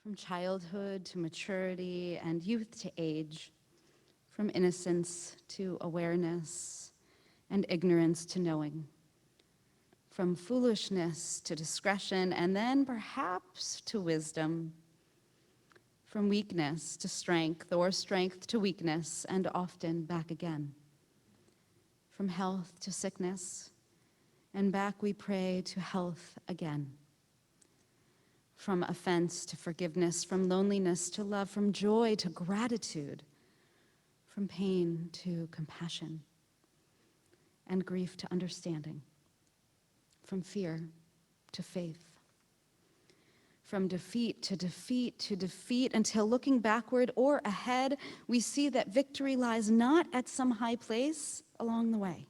from childhood to maturity and youth to age, from innocence to awareness and ignorance to knowing, from foolishness to discretion, and then perhaps to wisdom, from weakness to strength, or strength to weakness, and often back again, from health to sickness, and back we pray to health again, from offense to forgiveness, from loneliness to love, from joy to gratitude, from pain to compassion, and grief to understanding, from fear to faith, from defeat to defeat to defeat, until looking backward or ahead, we see that victory lies not at some high place along the way,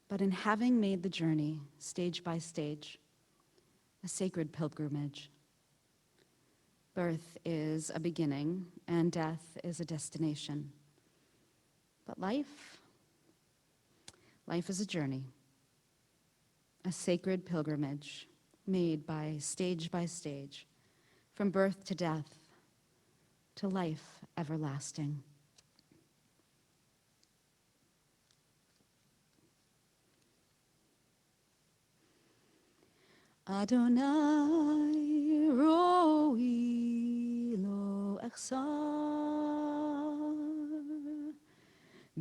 but in having made the journey stage by stage, a sacred pilgrimage. Birth is a beginning and death is a destination. But life is a journey, a sacred pilgrimage made by stage, from birth to death, to life everlasting. Adonai roi lo echsar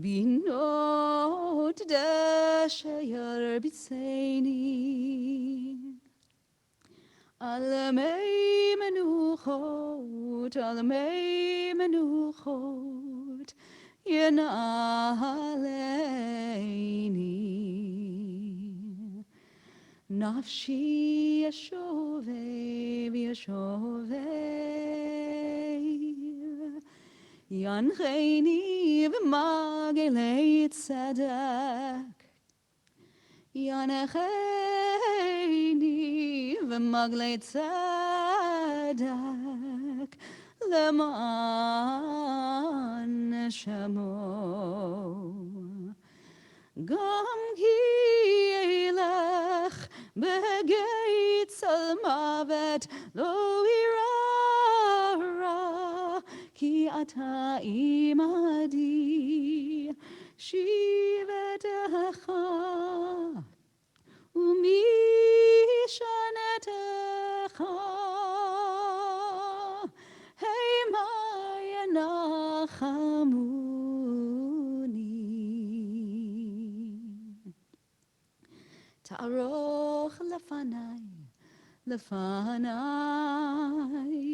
binot dasher bitseini alamei menuchot yenaleini nafshi yashove yancheini v'magelei tzedek yancheini v'magelei tzedek leman shamo gam ki elech begates al-mavet lo irara ki ata imadi shivetecha umishanetecha heima yanachamuni ta'aroch lefanai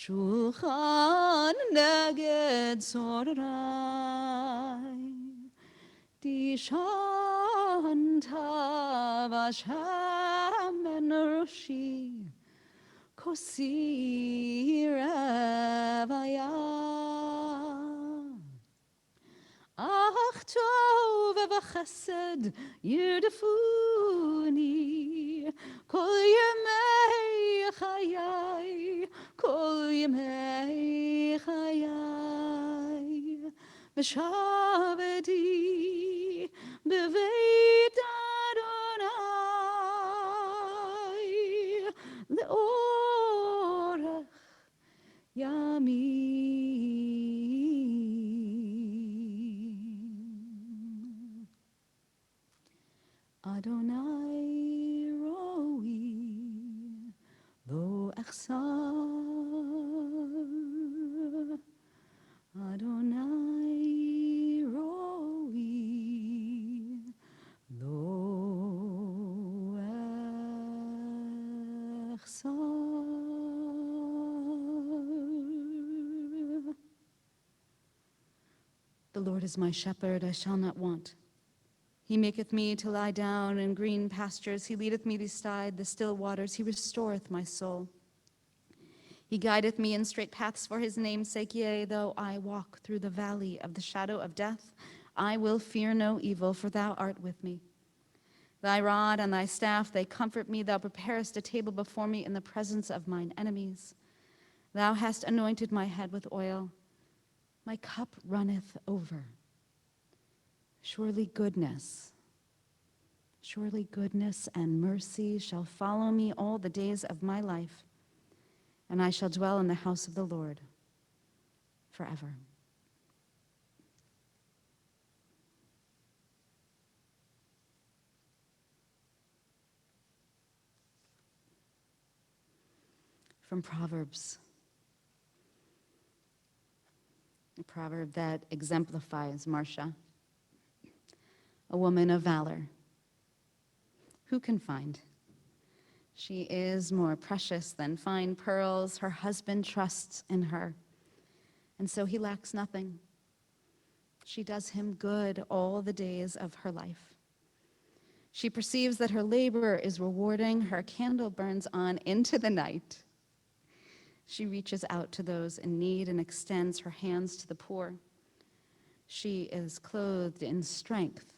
shulchan neged sorai dishanta v'Hashem ben roshi kosi revaya ach tov v'chesed yirdefuni kol yemei chayai v'shavedi b'veit Adonai le'orech yamim. Adonai roi lo echsar Adonai roi lo echsar. The Lord is my shepherd, I shall not want. He maketh me to lie down in green pastures. He leadeth me beside the still waters. He restoreth my soul. He guideth me in straight paths for his name's sake. Yea, though I walk through the valley of the shadow of death, I will fear no evil, for thou art with me. Thy rod and thy staff, they comfort me. Thou preparest a table before me in the presence of mine enemies. Thou hast anointed my head with oil. My cup runneth over. Surely goodness and mercy shall follow me all the days of my life, and I shall dwell in the house of the Lord forever. From Proverbs, a proverb that exemplifies Marcia, a woman of valor. Who can find? She is more precious than fine pearls. Her husband trusts in her, and so he lacks nothing. She does him good all the days of her life. She perceives that her labor is rewarding. Her candle burns on into the night. She reaches out to those in need and extends her hands to the poor. She is clothed in strength.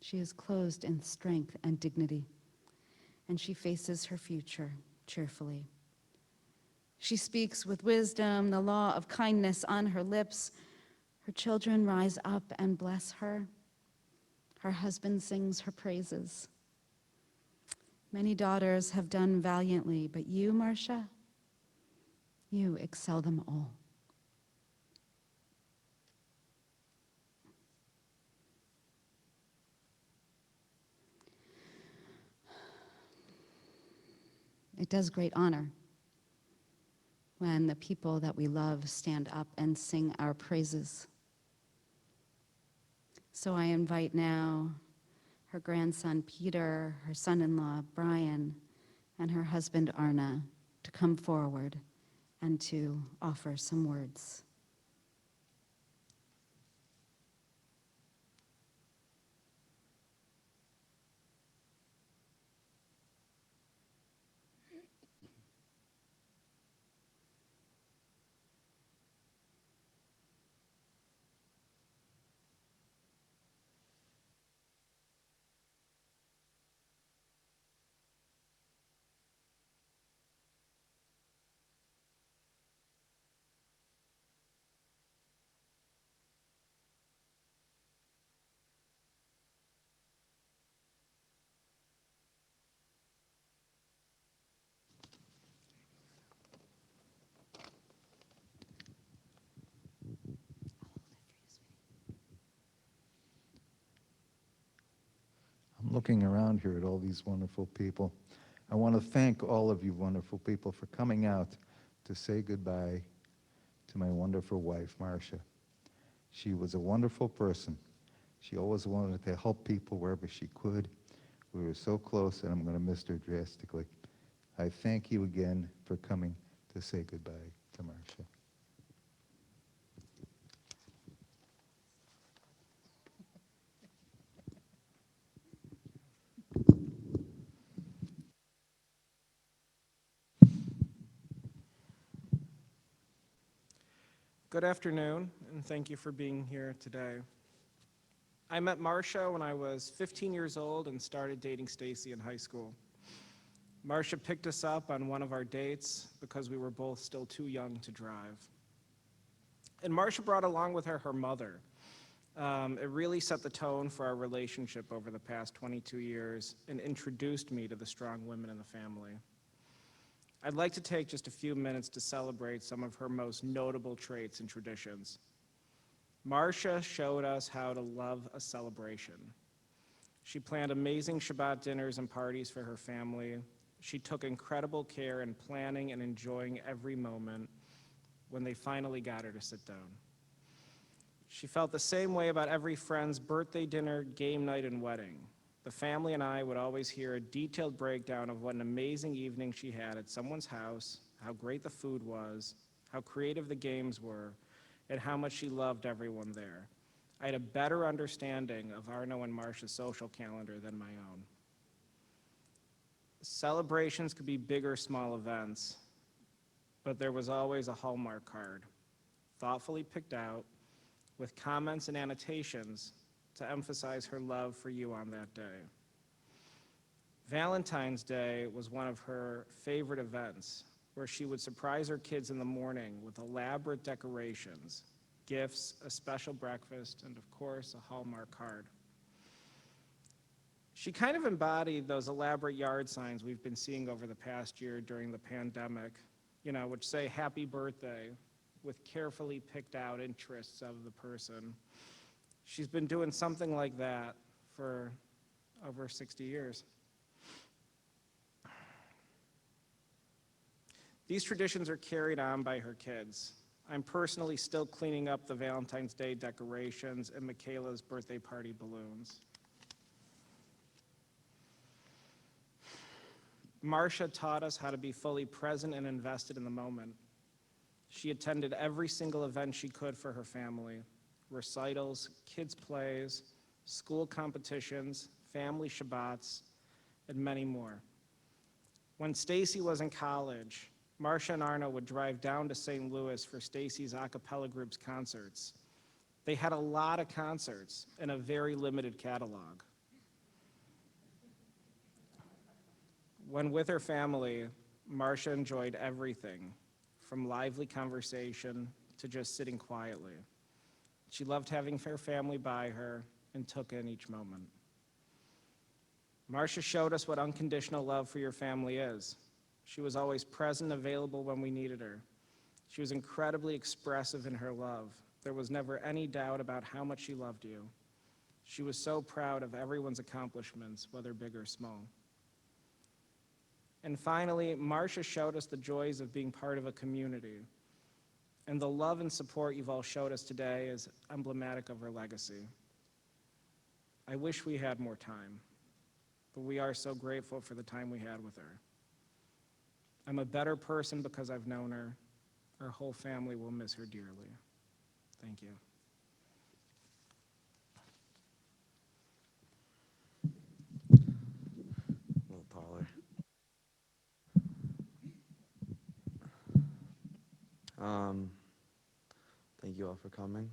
She is clothed in strength and dignity, and she faces her future cheerfully. She speaks with wisdom, the law of kindness on her lips. Her children rise up and bless her. Her husband sings her praises. Many daughters have done valiantly, but you, Marcia, you excel them all. It does great honor when the people that we love stand up and sing our praises. So I invite now her grandson Peter, her son-in-law Brian, and her husband Arna to come forward and to offer some words. I'm looking around here at all these wonderful people. I want to thank all of you wonderful people for coming out to say goodbye to my wonderful wife, Marcia. She was a wonderful person. She always wanted to help people wherever she could. We were so close, and I'm going to miss her drastically. I thank you again for coming to say goodbye to Marcia. Good afternoon, and thank you for being here today. I met Marcia when I was 15 years old and started dating Stacy in high school. Marcia picked us up on one of our dates because we were both still too young to drive. And Marcia brought along with her her mother. It really set the tone for our relationship over the past 22 years and introduced me to the strong women in the family. I'd like to take just a few minutes to celebrate some of her most notable traits and traditions. Marcia showed us how to love a celebration. She planned amazing Shabbat dinners and parties for her family. She took incredible care in planning and enjoying every moment when they finally got her to sit down. She felt the same way about every friend's birthday dinner, game night, and wedding. The family and I would always hear a detailed breakdown of what an amazing evening she had at someone's house, how great the food was, how creative the games were, and how much she loved everyone there. I had a better understanding of Arno and Marcia's social calendar than my own. Celebrations could be big or small events, but there was always a Hallmark card, thoughtfully picked out, with comments and annotations to emphasize her love for you on that day. Valentine's Day was one of her favorite events, where she would surprise her kids in the morning with elaborate decorations, gifts, a special breakfast, and of course, a Hallmark card. She kind of embodied those elaborate yard signs we've been seeing over the past year during the pandemic, which say happy birthday with carefully picked out interests of the person. She's been doing something like that for over 60 years. These traditions are carried on by her kids. I'm personally still cleaning up the Valentine's Day decorations and Michaela's birthday party balloons. Marcia taught us how to be fully present and invested in the moment. She attended every single event she could for her family: recitals, kids' plays, school competitions, family Shabbats, and many more. When Stacy was in college, Marcia and Arno would drive down to St. Louis for Stacy's a cappella group's concerts. They had a lot of concerts and a very limited catalog. When with her family, Marcia enjoyed everything, from lively conversation to just sitting quietly. She loved having her family by her and took in each moment. Marcia showed us what unconditional love for your family is. She was always present and available when we needed her. She was incredibly expressive in her love. There was never any doubt about how much she loved you. She was so proud of everyone's accomplishments, whether big or small. And finally, Marcia showed us the joys of being part of a community. And the love and support you've all showed us today is emblematic of her legacy. I wish we had more time, but we are so grateful for the time we had with her. I'm a better person because I've known her. Our whole family will miss her dearly. Thank you. A little taller. Thank you all for coming.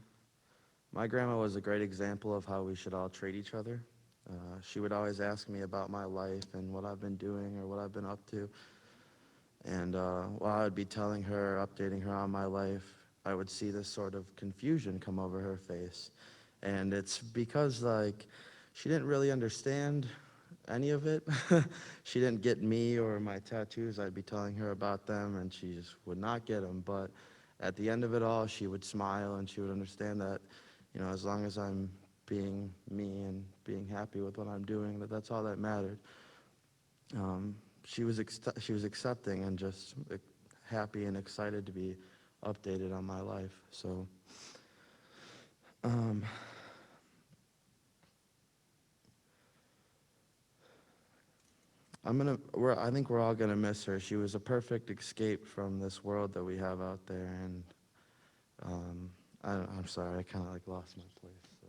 My grandma was a great example of how we should all treat each other. She would always ask me about my life and what I've been doing or what I've been up to. And while I would be telling her, updating her on my life, I would see this sort of confusion come over her face. And it's because, she didn't really understand any of it. She didn't get me or my tattoos. I'd be telling her about them, and she just would not get them. But at the end of it all, she would smile, and she would understand that, as long as I'm being me and being happy with what I'm doing, that's all that mattered. She was accepting and just happy and excited to be updated on my life. So, I think we're all gonna miss her. She was a perfect escape from this world that we have out there, and I'm sorry, I kind of lost my place. So.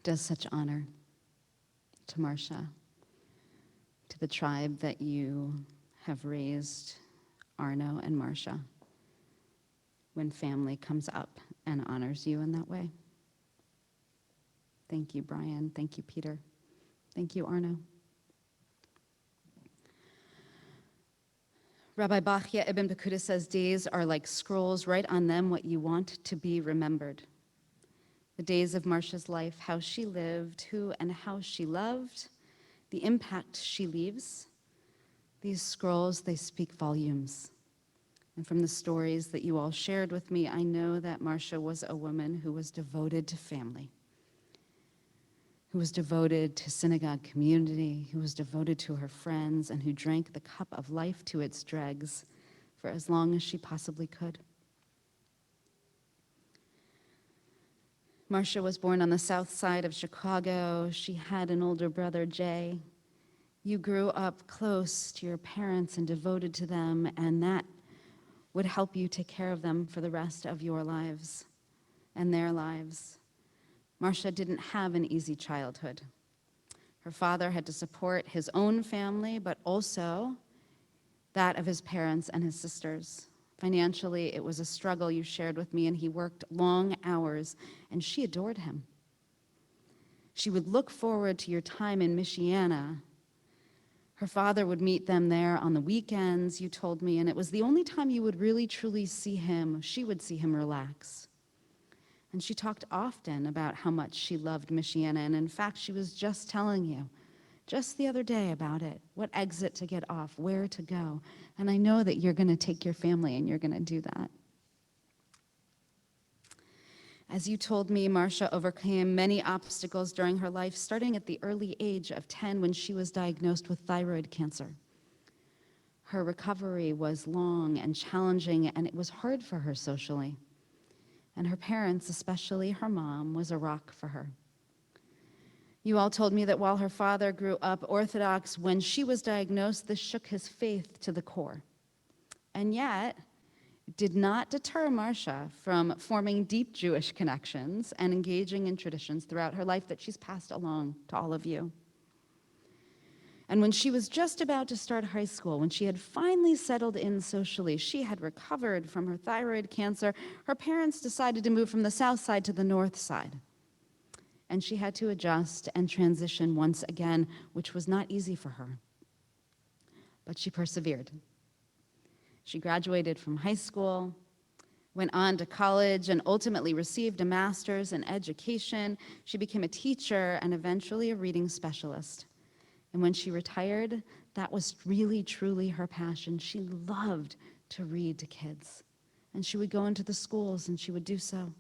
It does such honor to Marcia, to the tribe that you have raised, Arno and Marcia, when family comes up and honors you in that way. Thank you, Brian. Thank you, Peter. Thank you, Arno. Rabbi Bachya Ibn Bakuda says days are like scrolls. Write on them what you want to be remembered. The days of Marcia's life, how she lived, who and how she loved, the impact she leaves. These scrolls, they speak volumes. And from the stories that you all shared with me, I know that Marcia was a woman who was devoted to family, who was devoted to synagogue community, who was devoted to her friends, and who drank the cup of life to its dregs for as long as she possibly could. Marcia was born on the south side of Chicago. She had an older brother, Jay. You grew up close to your parents and devoted to them, and that would help you take care of them for the rest of your lives. and their lives. Marcia didn't have an easy childhood. Her father had to support his own family, but also that of his parents and his sisters. Financially, it was a struggle you shared with me, and he worked long hours, and she adored him. She would look forward to your time in Michiana. Her father would meet them there on the weekends, you told me, and it was the only time you would really truly see him. She would see him relax. And she talked often about how much she loved Michiana, and in fact, she was just telling you, just the other day about it, what exit to get off, where to go. And I know that you're going to take your family and you're going to do that. As you told me, Marcia overcame many obstacles during her life, starting at the early age of 10 when she was diagnosed with thyroid cancer. Her recovery was long and challenging, and it was hard for her socially. And her parents, especially her mom, was a rock for her. You all told me that while her father grew up Orthodox, when she was diagnosed, this shook his faith to the core. And yet, it did not deter Marcia from forming deep Jewish connections and engaging in traditions throughout her life that she's passed along to all of you. And when she was just about to start high school, when she had finally settled in socially, she had recovered from her thyroid cancer, her parents decided to move from the south side to the north side. And she had to adjust and transition once again, which was not easy for her. But she persevered. She graduated from high school, went on to college, and ultimately received a master's in education. She became a teacher and eventually a reading specialist. And when she retired, that was really, truly her passion. She loved to read to kids. And she would go into the schools and she would do so.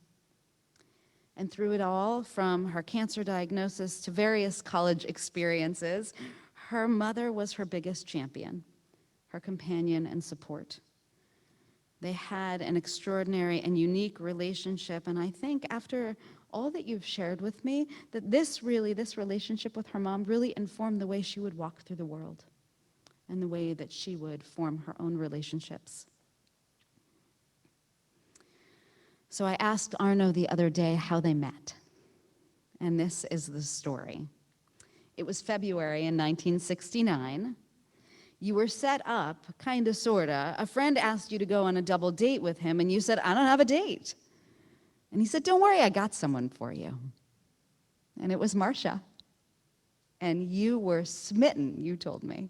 And through it all, from her cancer diagnosis to various college experiences, her mother was her biggest champion, her companion and support. They had an extraordinary and unique relationship, and I think after all that you've shared with me, that this relationship with her mom really informed the way she would walk through the world and the way that she would form her own relationships. So I asked Arno the other day how they met, and this is the story. It was February in 1969. You were set up, kinda, sorta. A friend asked you to go on a double date with him, and you said, "I don't have a date." And he said, "Don't worry, I got someone for you." And it was Marcia. And you were smitten, you told me.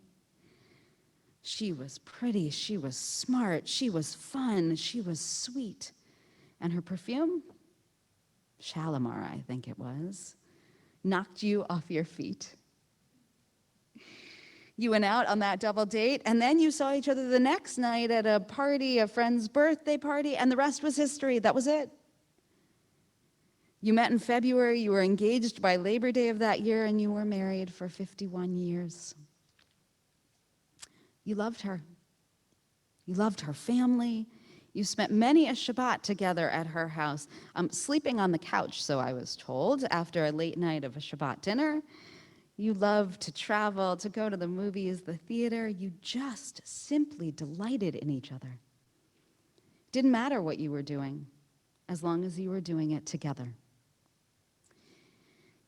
She was pretty, she was smart, she was fun, she was sweet. And her perfume, Shalimar, I think it was, knocked you off your feet. You went out on that double date, and then you saw each other the next night at a party, a friend's birthday party, and the rest was history. That was it. You met in February, you were engaged by Labor Day of that year, and you were married for 51 years. You loved her. You loved her family. You spent many a Shabbat together at her house, sleeping on the couch, so I was told, after a late night of a Shabbat dinner. You loved to travel, to go to the movies, the theater. You just simply delighted in each other. Didn't matter what you were doing, as long as you were doing it together.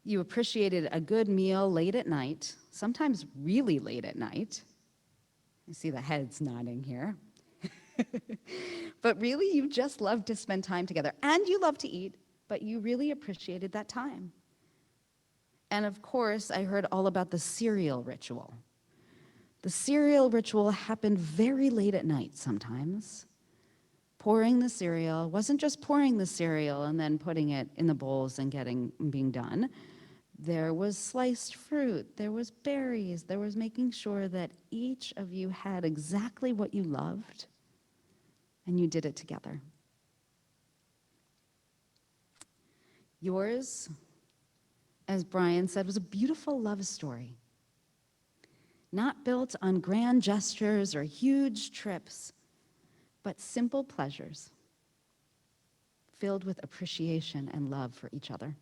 You appreciated a good meal late at night, sometimes really late at night. I see the heads nodding here. But really, you just loved to spend time together. And you loved to eat, but you really appreciated that time. And of course, I heard all about the cereal ritual. The cereal ritual happened very late at night sometimes. Pouring the cereal wasn't just pouring the cereal and then putting it in the bowls and being done. There was sliced fruit, there was berries, there was making sure that each of you had exactly what you loved, and you did it together. Yours, as Brian said, was a beautiful love story, not built on grand gestures or huge trips, but simple pleasures filled with appreciation and love for each other.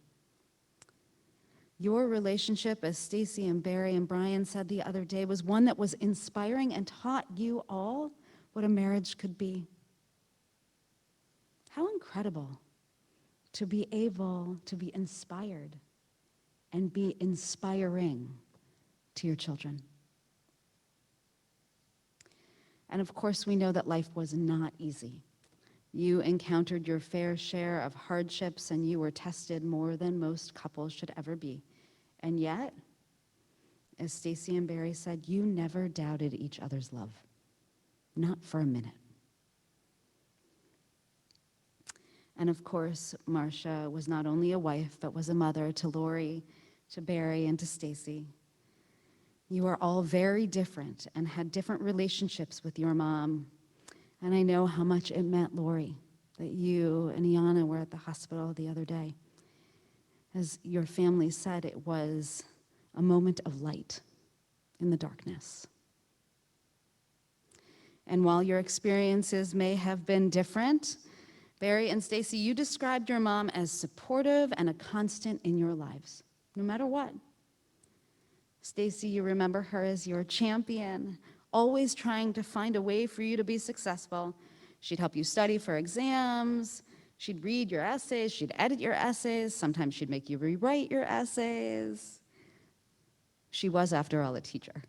Your relationship, as Stacy and Barry and Brian said the other day, was one that was inspiring and taught you all what a marriage could be. How incredible to be able to be inspired and be inspiring to your children. And of course, we know that life was not easy. You encountered your fair share of hardships, and you were tested more than most couples should ever be. And yet, as Stacy and Barry said, you never doubted each other's love. Not for a minute. And of course, Marcia was not only a wife, but was a mother to Lori, to Barry, and to Stacy. You are all very different and had different relationships with your mom. And I know how much it meant, Lori, that you and Iana were at the hospital the other day. As your family said, it was a moment of light in the darkness. And while your experiences may have been different, Barry and Stacy, you described your mom as supportive and a constant in your lives, no matter what. Stacy, you remember her as your champion, always trying to find a way for you to be successful. She'd help you study for exams. She'd read your essays. She'd edit your essays. Sometimes she'd make you rewrite your essays. She was, after all, a teacher.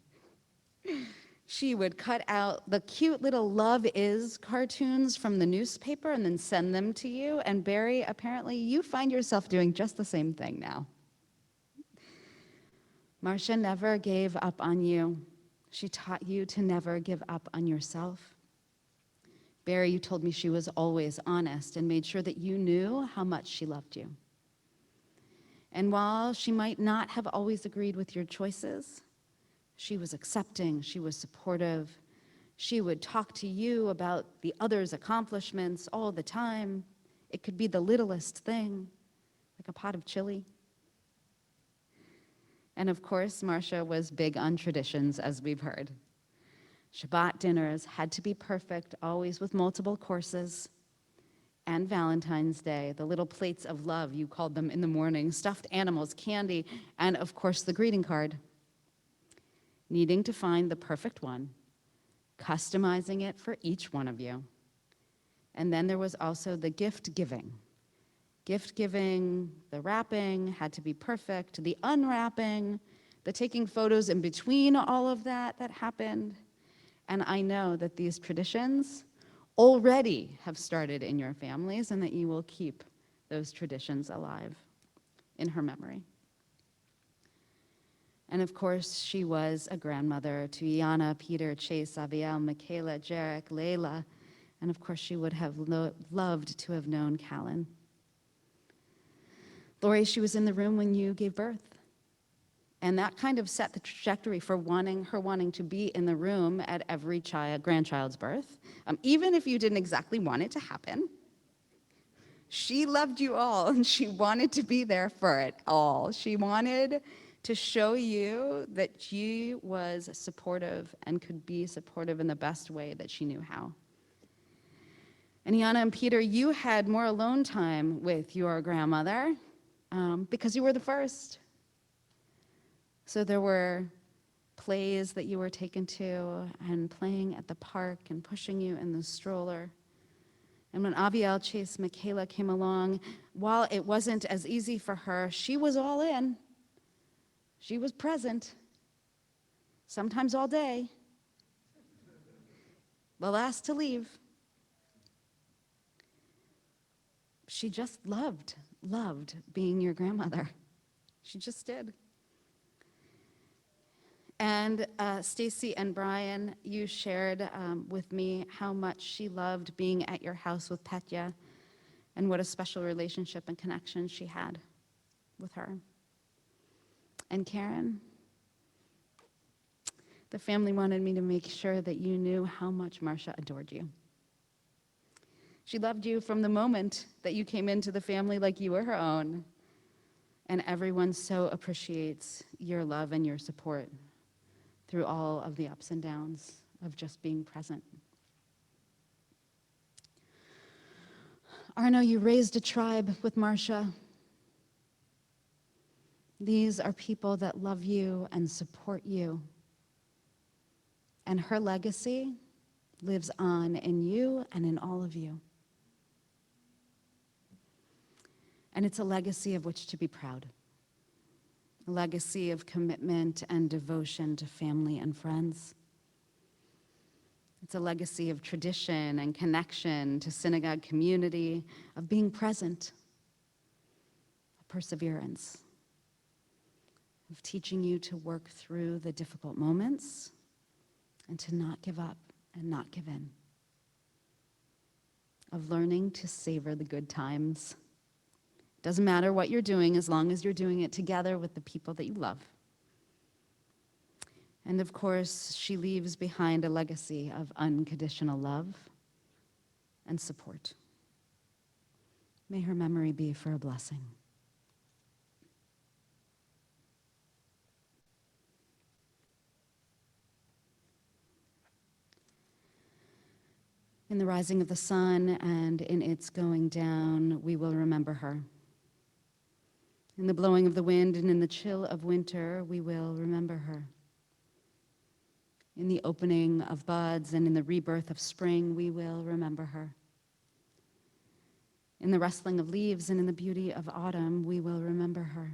She would cut out the cute little Love Is cartoons from the newspaper and then send them to you. And Barry, apparently you find yourself doing just the same thing now. Marcia never gave up on you. She taught you to never give up on yourself. Barry, you told me she was always honest and made sure that you knew how much she loved you. And while she might not have always agreed with your choices, she was accepting, she was supportive. She would talk to you about the other's accomplishments all the time. It could be the littlest thing, like a pot of chili. And of course, Marcia was big on traditions, as we've heard. Shabbat dinners had to be perfect, always with multiple courses. And Valentine's Day, the little plates of love, you called them in the morning, stuffed animals, candy, and of course the greeting card. Needing to find the perfect one, customizing it for each one of you. And then there was also the gift giving. Gift giving, the wrapping had to be perfect, the unwrapping, the taking photos in between all of that happened. And I know that these traditions already have started in your families and that you will keep those traditions alive in her memory. And of course, she was a grandmother to Iana, Peter, Chase, Abiel, Michaela, Jarek, Layla, and of course, she would have loved to have known Callan. Lori, she was in the room when you gave birth. And that kind of set the trajectory for her wanting to be in the room at every grandchild's birth. Even if you didn't exactly want it to happen, she loved you all and she wanted to be there for it all. She wanted to show you that she was supportive and could be supportive in the best way that she knew how. And Iana and Peter, you had more alone time with your grandmother because you were the first. So there were plays that you were taken to and playing at the park and pushing you in the stroller. And when Abiel, Chase, Michaela came along, while it wasn't as easy for her, she was all in. She was present, sometimes all day, the last to leave. She just loved being your grandmother. She just did. And Stacy and Brian, you shared with me how much she loved being at your house with Petya and what a special relationship and connection she had with her. And Karen, the family wanted me to make sure that you knew how much Marcia adored you. She loved you from the moment that you came into the family like you were her own. And everyone so appreciates your love and your support through all of the ups and downs of just being present. Arno, you raised a tribe with Marcia. These are people that love you and support you. And her legacy lives on in you and in all of you. And it's a legacy of which to be proud. A legacy of commitment and devotion to family and friends. It's a legacy of tradition and connection to synagogue community, of being present, of perseverance, of teaching you to work through the difficult moments and to not give up and not give in, of learning to savor the good times. Doesn't matter what you're doing as long as you're doing it together with the people that you love. And of course, she leaves behind a legacy of unconditional love and support. May her memory be for a blessing. In the rising of the sun and in its going down, we will remember her. In the blowing of the wind and in the chill of winter, we will remember her. In the opening of buds and in the rebirth of spring, we will remember her. In the rustling of leaves and in the beauty of autumn, we will remember her.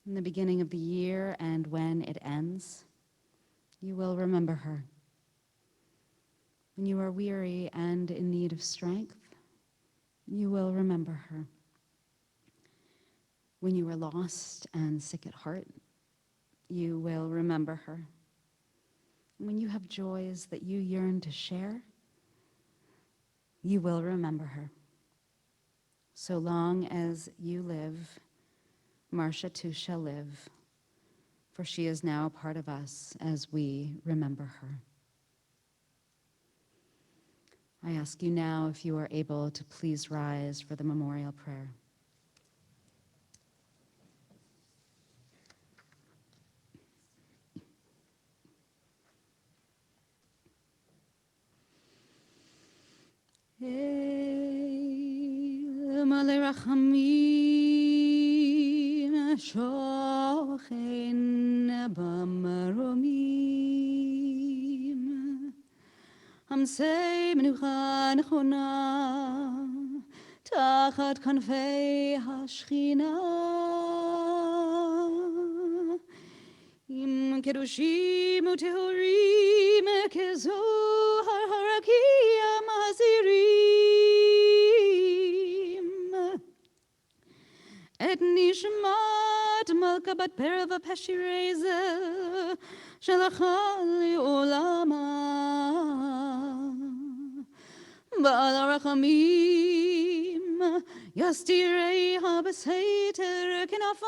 In the beginning of the year and when it ends, you will remember her. When you are weary and in need of strength, you will remember her. When you are lost and sick at heart, you will remember her. When you have joys that you yearn to share, you will remember her. So long as you live, Marcia too shall live, for she is now a part of us as we remember her. I ask you now if you are able to please rise for the memorial prayer. מלא רחמים, שוכן במרומים, עמסי מנוחה נכונה, תחת כנפי השכינה. עם קדושים וטהורים כזוהר הרקיע מזהירים את נשמת מלכה בת פרא ופשירזה שלחה לעולמה. בעל הרחמים יסתיריה בסתר כנפה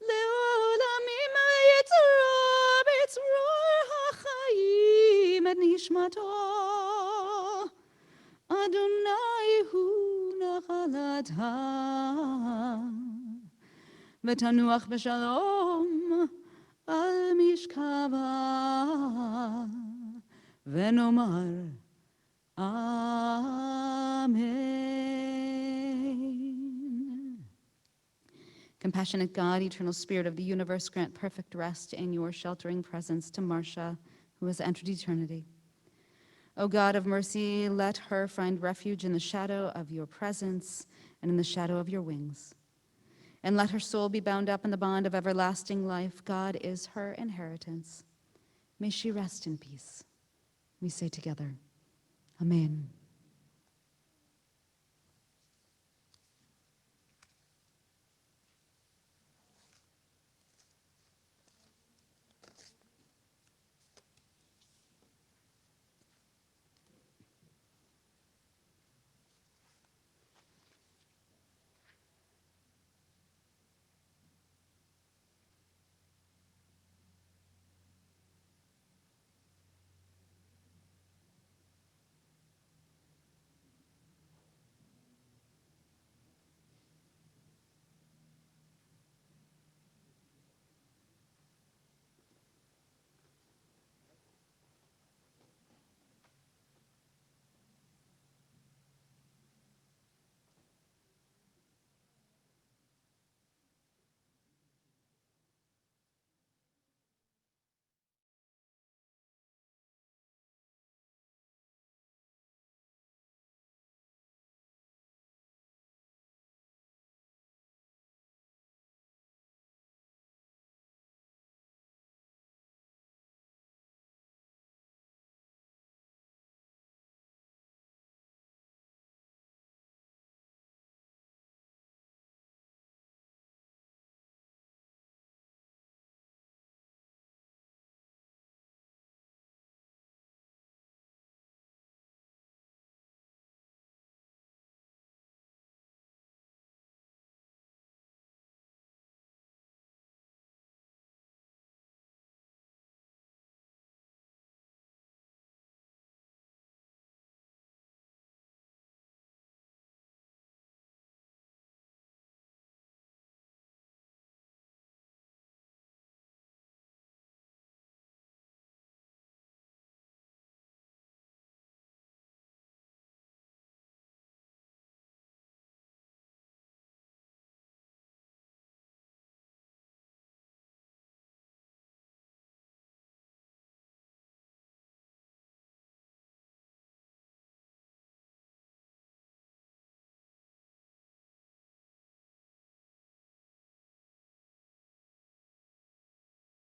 לעולמים יצרו בצרור החיים את נשמתו. אדוני הוא נחלתה ותנוח בשלום על משכבה ונאמר Amen. Compassionate God, eternal Spirit of the universe, grant perfect rest in your sheltering presence to Marcia, who has entered eternity. O God of mercy, let her find refuge in the shadow of your presence and in the shadow of your wings. And let her soul be bound up in the bond of everlasting life. God is her inheritance. May she rest in peace. We say together, Amen.